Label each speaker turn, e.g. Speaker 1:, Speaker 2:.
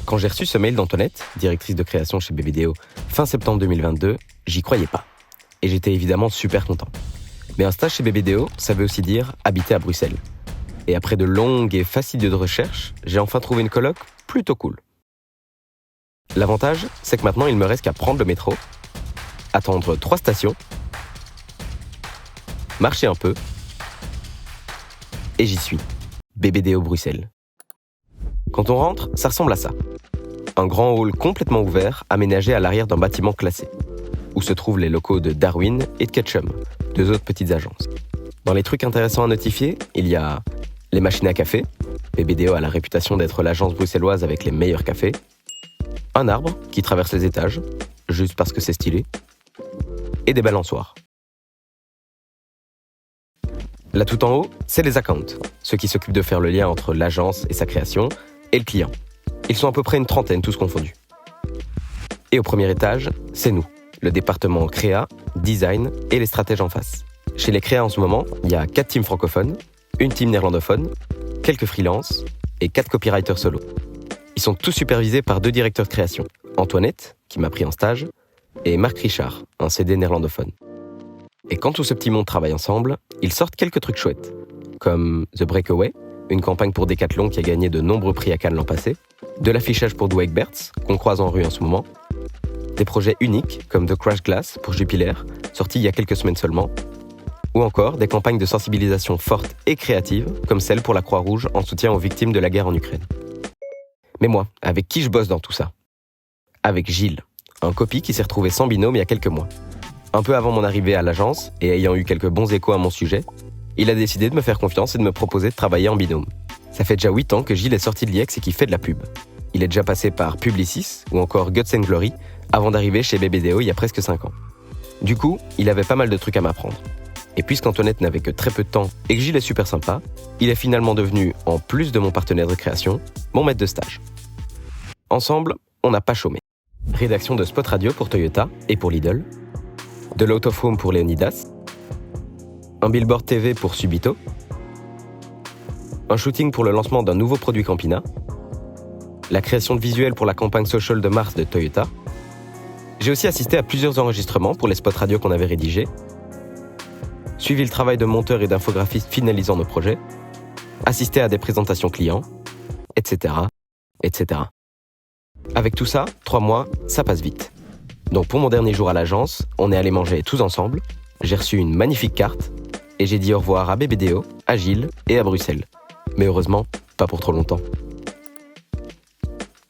Speaker 1: Quand j'ai reçu ce mail d'Antoinette, directrice de création chez BBDO, fin septembre 2022, j'y croyais pas. Et j'étais évidemment super content. Mais un stage chez BBDO, ça veut aussi dire habiter à Bruxelles. Et après de longues et fastidieuses recherches, j'ai enfin trouvé une coloc plutôt cool. L'avantage, c'est que maintenant il me reste qu'à prendre le métro, attendre 3 stations, marcher un peu, et j'y suis. BBDO Bruxelles. Quand on rentre, ça ressemble à ça. Un grand hall complètement ouvert, aménagé à l'arrière d'un bâtiment classé, où se trouvent les locaux de Darwin et de Ketchum, 2 autres petites agences. Dans les trucs intéressants à notifier, il y a les machines à café. BBDO a la réputation d'être l'agence bruxelloise avec les meilleurs cafés. Un arbre qui traverse les étages, juste parce que c'est stylé. Et des balançoires. Là tout en haut, c'est les accounts, ceux qui s'occupent de faire le lien entre l'agence et sa création, et le client. Ils sont à peu près une trentaine, tous confondus. Et au premier étage, c'est nous, le département créa, design et les stratèges en face. Chez les créas en ce moment, il y a 4 teams francophones, une team néerlandophone, quelques freelances et 4 copywriters solo. Ils sont tous supervisés par 2 directeurs de création, Antoinette, qui m'a pris en stage, et Marc Richard, un CD néerlandophone. Et quand tout ce petit monde travaille ensemble, ils sortent quelques trucs chouettes, comme The Breakaway, une campagne pour Decathlon qui a gagné de nombreux prix à Cannes l'an passé, de l'affichage pour Do Egberts, qu'on croise en rue en ce moment, des projets uniques comme The Crash Glass pour Jupiler, sorti il y a quelques semaines seulement, ou encore des campagnes de sensibilisation fortes et créatives, comme celle pour la Croix-Rouge en soutien aux victimes de la guerre en Ukraine. Mais moi, avec qui je bosse dans tout ça ? Avec Gilles, un copy qui s'est retrouvé sans binôme il y a quelques mois. Un peu avant mon arrivée à l'agence, et ayant eu quelques bons échos à mon sujet, il a décidé de me faire confiance et de me proposer de travailler en binôme. Ça fait déjà 8 ans que Gilles est sorti de l'IEX et qu'il fait de la pub. Il est déjà passé par Publicis ou encore Guts & Glory avant d'arriver chez BBDO il y a presque 5 ans. Du coup, il avait pas mal de trucs à m'apprendre. Et puisqu'Antoinette n'avait que très peu de temps et que Gilles est super sympa, il est finalement devenu, en plus de mon partenaire de création, mon maître de stage. Ensemble, on n'a pas chômé. Rédaction de spot radio pour Toyota et pour Lidl, de l'Out of Home pour Leonidas, un billboard TV pour Subito, un shooting pour le lancement d'un nouveau produit Campina, la création de visuels pour la campagne social de mars de Toyota. J'ai aussi assisté à plusieurs enregistrements pour les spots radio qu'on avait rédigés, suivi le travail de monteur et d'infographiste finalisant nos projets, assisté à des présentations clients, etc., etc. Avec tout ça, 3 mois, ça passe vite. Donc pour mon dernier jour à l'agence, on est allé manger tous ensemble, j'ai reçu une magnifique carte, et j'ai dit au revoir à BBDO, à Gilles et à Bruxelles. Mais heureusement, pas pour trop longtemps.